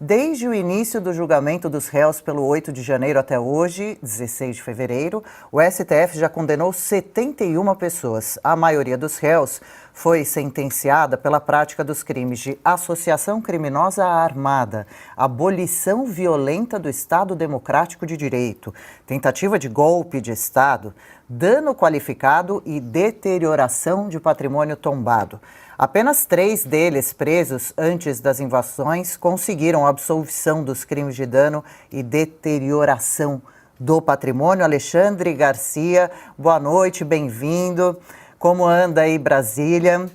Desde o início do julgamento dos réus pelo 8 de janeiro até hoje, 16 de fevereiro, o STF já condenou 71 pessoas. A maioria dos réus foi sentenciada pela prática dos crimes de associação criminosa armada, abolição violenta do Estado Democrático de Direito, tentativa de golpe de Estado, dano qualificado e deterioração de patrimônio tombado. Apenas 3 deles, presos antes das invasões, conseguiram absolvição dos crimes de dano e deterioração do patrimônio. Alexandre Garcia, boa noite, bem-vindo. Como anda aí Brasília?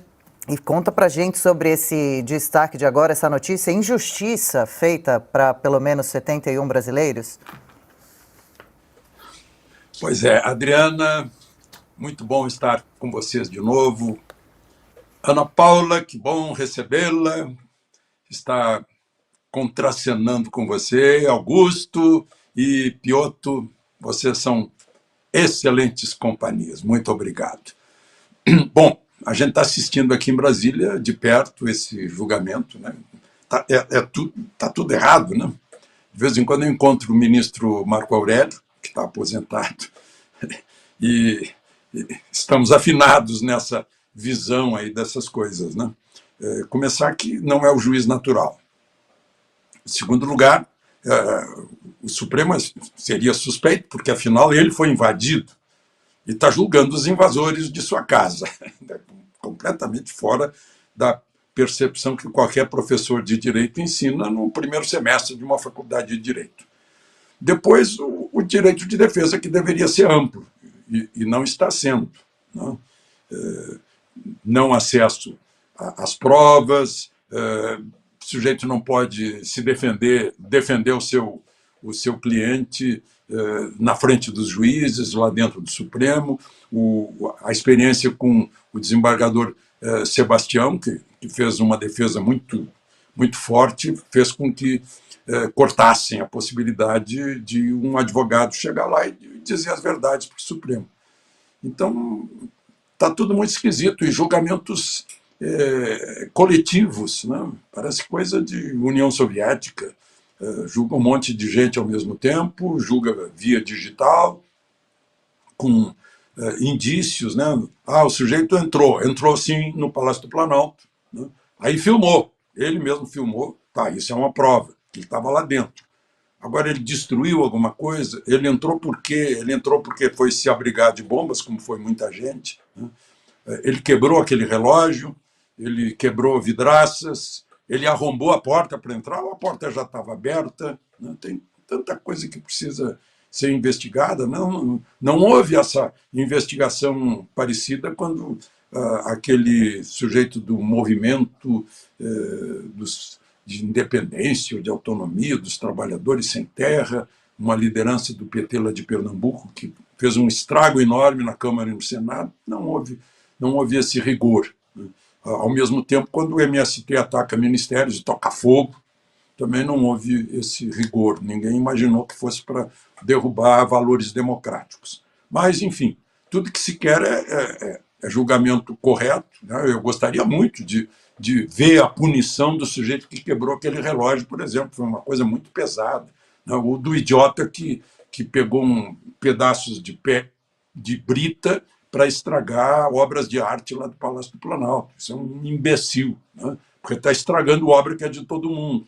E conta pra gente sobre esse destaque de agora, essa notícia, injustiça feita para pelo menos 71 brasileiros. Pois é, Adriana, muito bom estar com vocês de novo. Ana Paula, que bom recebê-la, está contracenando com você. Augusto e Piotr, vocês são excelentes companhias, muito obrigado. Bom, a gente está assistindo aqui em Brasília, de perto, esse julgamento, né? Tá tudo errado, né? De vez em quando eu encontro o ministro Marco Aurélio, que está aposentado, e estamos afinados nessa visão aí dessas coisas, né? Começar que não é o juiz natural. Em segundo lugar, o Supremo seria suspeito, porque afinal ele foi invadido e está julgando os invasores de sua casa, completamente fora da percepção que qualquer professor de direito ensina no primeiro semestre de uma faculdade de direito. Depois, o direito de defesa, que deveria ser amplo, e não está sendo. Não acesso às provas, o sujeito não pode se defender o seu cliente na frente dos juízes, lá dentro do Supremo. A experiência com o desembargador Sebastião, que fez uma defesa muito, muito forte, fez com que cortassem a possibilidade de um advogado chegar lá e dizer as verdades para o Supremo. Então, está tudo muito esquisito, e julgamentos coletivos, né? Parece coisa de União Soviética. Julga um monte de gente ao mesmo tempo, julga via digital, com indícios, né? O sujeito entrou sim no Palácio do Planalto, né? Aí filmou, ele mesmo filmou, tá, isso é uma prova, que ele estava lá dentro. Agora, ele destruiu alguma coisa? Ele entrou por quê? Ele entrou porque foi se abrigar de bombas, como foi muita gente, né? Ele quebrou aquele relógio, ele quebrou vidraças, ele arrombou a porta para entrar, ou a porta já estava aberta, né? Tem tanta coisa que precisa ser investigada. Não houve essa investigação parecida quando aquele sujeito do movimento de independência ou de autonomia dos trabalhadores sem terra, uma liderança do PT lá de Pernambuco, que fez um estrago enorme na Câmara e no Senado, não houve esse rigor. Ao mesmo tempo, quando o MST ataca ministérios e toca fogo, também não houve esse rigor. Ninguém imaginou que fosse para derrubar valores democráticos. Mas, enfim, tudo que se quer é julgamento correto, né? Eu gostaria muito de ver a punição do sujeito que quebrou aquele relógio, por exemplo. Foi uma coisa muito pesada, né? O do idiota que pegou pedaços de pé de brita para estragar obras de arte lá do Palácio do Planalto. Isso é um imbecil, né? Porque está estragando obra que é de todo mundo.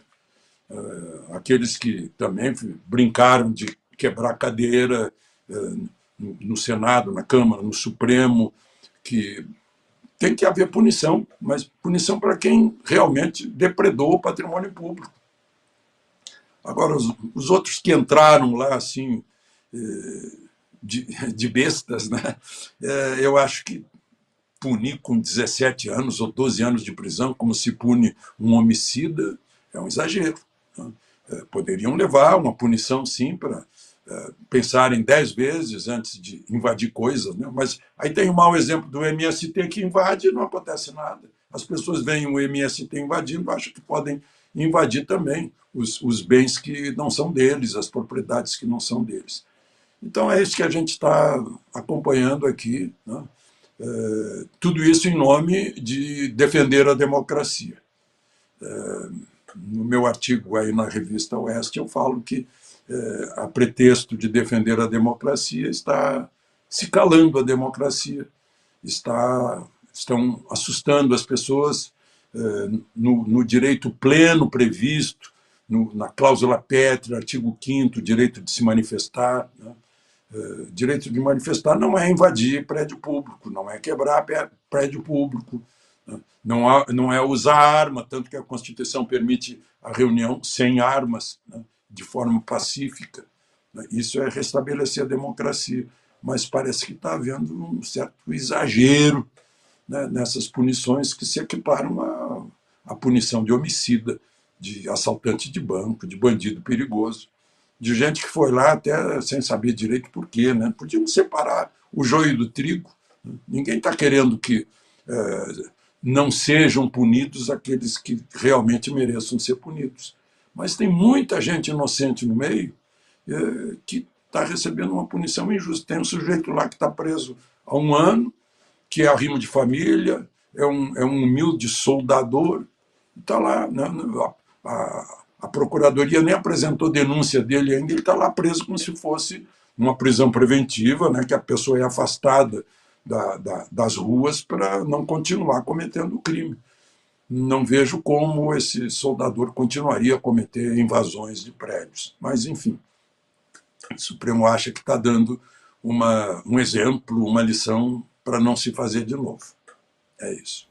Aqueles que também brincaram de quebrar cadeira no Senado, na Câmara, no Supremo, que tem que haver punição, mas punição para quem realmente depredou o patrimônio público. Agora, os outros que entraram lá assim de bestas, né? Eu acho que punir com 17 anos ou 12 anos de prisão, como se pune um homicida, é um exagero. Poderiam levar uma punição, sim, para pensarem 10 vezes antes de invadir coisas, né? Mas aí tem o mau exemplo do MST que invade e não acontece nada. As pessoas veem o MST invadindo, acham que podem invadir também os bens que não são deles, as propriedades que não são deles. Então é isso que a gente está acompanhando aqui, né? Tudo isso em nome de defender a democracia. no meu artigo aí na revista Oeste, eu falo que, a pretexto de defender a democracia, está se calando a democracia, estão assustando as pessoas no direito pleno previsto, na cláusula pétrea, artigo 5º, direito de se manifestar, né? Direito de manifestar não é invadir prédio público, não é quebrar prédio público, né? Não é usar arma, tanto que a Constituição permite a reunião sem armas, né? De forma pacífica, né? Isso é restabelecer a democracia. Mas parece que está havendo um certo exagero, né, nessas punições que se equiparam à punição de homicida, de assaltante de banco, de bandido perigoso, de gente que foi lá até sem saber direito por quê, né? Podíamos separar o joio do trigo. Ninguém está querendo que não sejam punidos aqueles que realmente mereçam ser punidos. Mas tem muita gente inocente no meio que está recebendo uma punição injusta. Tem um sujeito lá que está preso há 1 ano, que é arrimo de família, é um humilde soldador, está lá, né? A Procuradoria nem apresentou denúncia dele ainda, ele está lá preso como se fosse uma prisão preventiva, né? Que a pessoa é afastada das ruas para não continuar cometendo o crime. Não vejo como esse soldador continuaria a cometer invasões de prédios. Mas, enfim, o Supremo acha que está dando um exemplo, uma lição para não se fazer de novo. É isso.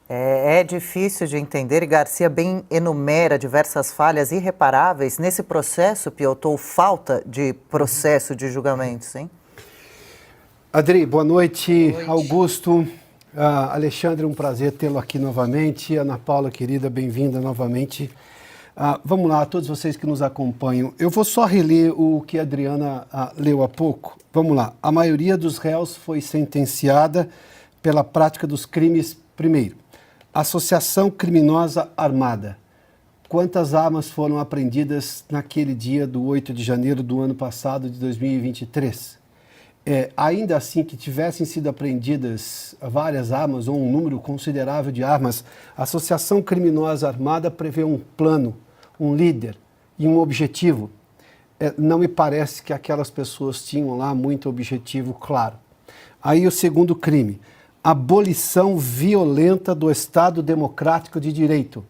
É difícil de entender, e Garcia bem enumera diversas falhas irreparáveis nesse processo, Piotr, ou falta de processo de julgamentos, hein? Adri, boa noite. Augusto, Alexandre, um prazer tê-lo aqui novamente. Ana Paula, querida, bem-vinda novamente. Vamos lá, a todos vocês que nos acompanham. Eu vou só reler o que a Adriana leu há pouco. Vamos lá. A maioria dos réus foi sentenciada pela prática dos crimes. Primeiro, associação criminosa armada. Quantas armas foram apreendidas naquele dia do 8 de janeiro do ano passado, de 2023? Ainda assim que tivessem sido apreendidas várias armas ou um número considerável de armas, a associação criminosa armada prevê um plano, um líder e um objetivo. Não me parece que aquelas pessoas tinham lá muito objetivo claro. Aí o segundo crime, abolição violenta do Estado Democrático de Direito.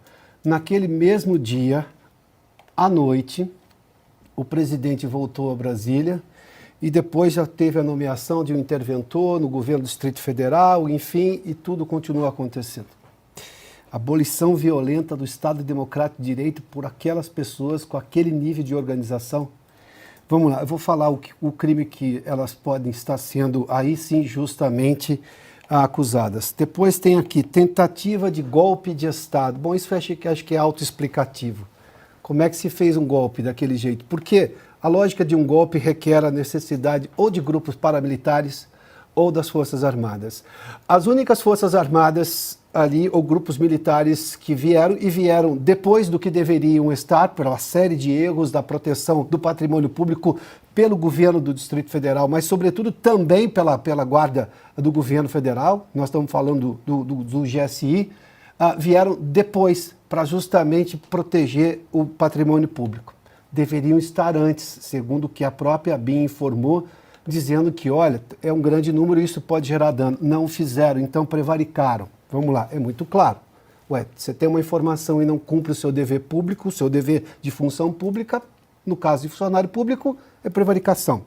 Naquele mesmo dia, à noite, o presidente voltou a Brasília e depois já teve a nomeação de um interventor no governo do Distrito Federal, enfim, e tudo continua acontecendo. Abolição violenta do Estado Democrático de Direito por aquelas pessoas com aquele nível de organização. Vamos lá, eu vou falar o crime que elas podem estar sendo, aí sim, justamente acusadas. Depois tem aqui, tentativa de golpe de Estado. Bom, isso acho que é autoexplicativo. Como é que se fez um golpe daquele jeito? Porque a lógica de um golpe requer a necessidade ou de grupos paramilitares ou das Forças Armadas. As únicas Forças Armadas ali, ou grupos militares que vieram depois do que deveriam estar, pela série de erros da proteção do patrimônio público pelo governo do Distrito Federal, mas sobretudo também pela guarda do governo federal, nós estamos falando do GSI, vieram depois para justamente proteger o patrimônio público. Deveriam estar antes, segundo o que a própria BIM informou, dizendo que, olha, é um grande número e isso pode gerar dano. Não fizeram, então prevaricaram. Vamos lá, é muito claro. Você tem uma informação e não cumpre o seu dever público, o seu dever de função pública, no caso de funcionário público, é prevaricação.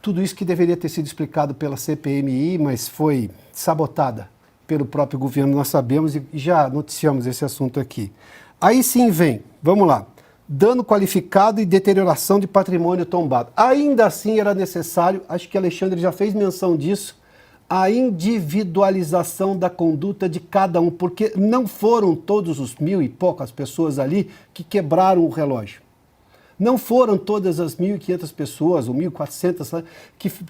Tudo isso que deveria ter sido explicado pela CPMI, mas foi sabotada pelo próprio governo, nós sabemos e já noticiamos esse assunto aqui. Aí sim vem, vamos lá, dano qualificado e deterioração de patrimônio tombado. Ainda assim era necessário, acho que Alexandre já fez menção disso, a individualização da conduta de cada um, porque não foram todos os 1.000 e poucas pessoas ali que quebraram o relógio. Não foram todas as 1.500 pessoas, ou 1.400,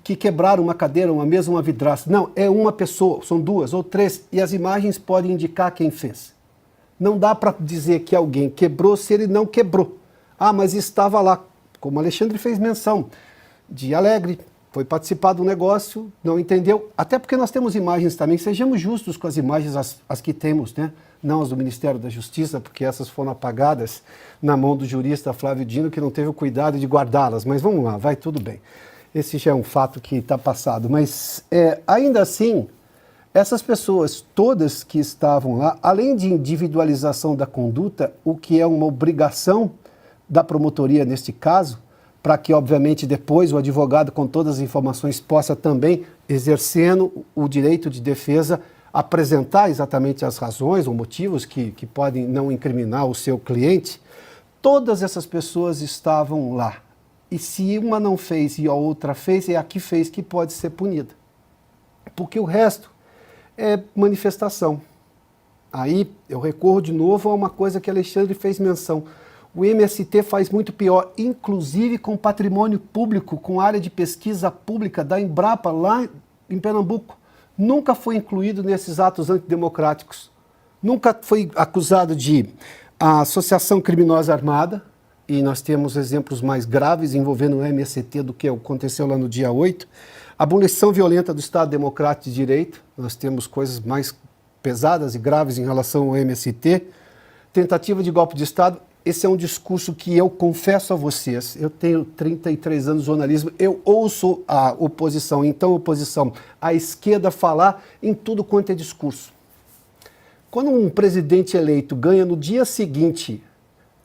que quebraram uma cadeira, uma mesa, uma vidraça. Não, é uma pessoa, são 2 ou 3, e as imagens podem indicar quem fez. Não dá para dizer que alguém quebrou se ele não quebrou. Mas estava lá, como Alexandre fez menção, de alegre, foi participar do negócio, não entendeu. Até porque nós temos imagens também, sejamos justos com as imagens, as que temos, né? não as do Ministério da Justiça, porque essas foram apagadas na mão do jurista Flávio Dino, que não teve o cuidado de guardá-las. Mas vamos lá, vai tudo bem. Esse já é um fato que está passado. Mas, ainda assim, essas pessoas todas que estavam lá, além de individualização da conduta, o que é uma obrigação da promotoria neste caso, para que, obviamente, depois o advogado, com todas as informações, possa também, exercendo o direito de defesa, apresentar exatamente as razões ou motivos que podem não incriminar o seu cliente. Todas essas pessoas estavam lá. E se uma não fez e a outra fez, é a que fez que pode ser punida. Porque o resto é manifestação. Aí eu recorro de novo a uma coisa que Alexandre fez menção. O MST faz muito pior, inclusive com patrimônio público, com área de pesquisa pública da Embrapa lá em Pernambuco. Nunca foi incluído nesses atos antidemocráticos. Nunca foi acusado de associação criminosa armada, e nós temos exemplos mais graves envolvendo o MST do que aconteceu lá no dia 8. Abolição violenta do Estado Democrático de Direito, nós temos coisas mais pesadas e graves em relação ao MST. Tentativa de golpe de Estado, esse é um discurso que eu confesso a vocês, eu tenho 33 anos de jornalismo, eu ouço a oposição, então oposição, a esquerda falar em tudo quanto é discurso. Quando um presidente eleito ganha no dia seguinte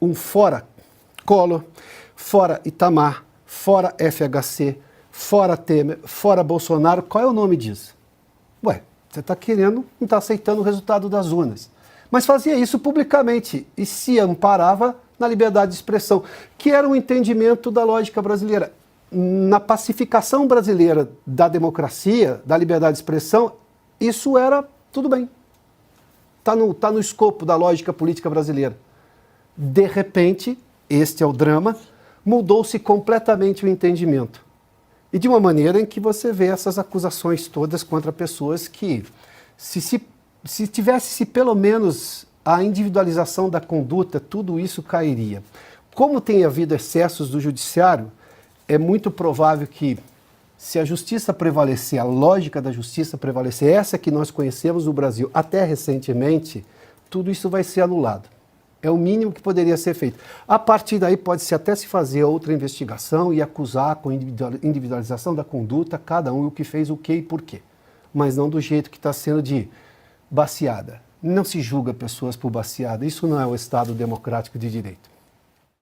um fora Collor, fora Itamar, fora FHC, fora Temer, fora Bolsonaro, qual é o nome disso? Ué, você está querendo, não está aceitando o resultado das urnas. Mas fazia isso publicamente e se amparava na liberdade de expressão, que era um entendimento da lógica brasileira. Na pacificação brasileira da democracia, da liberdade de expressão, isso era tudo bem. Tá no escopo da lógica política brasileira. De repente, este é o drama, mudou-se completamente o entendimento. E de uma maneira em que você vê essas acusações todas contra pessoas que, se tivesse pelo menos a individualização da conduta, tudo isso cairia. Como tem havido excessos do judiciário, é muito provável que, se a justiça prevalecer, a lógica da justiça prevalecer, essa que nós conhecemos no Brasil até recentemente, tudo isso vai ser anulado. É o mínimo que poderia ser feito. A partir daí pode-se até se fazer outra investigação e acusar com individualização da conduta cada um o que fez o que e por quê. Mas não do jeito que está sendo de baciada. Não se julga pessoas por baciada. Isso não é o Estado democrático de direito.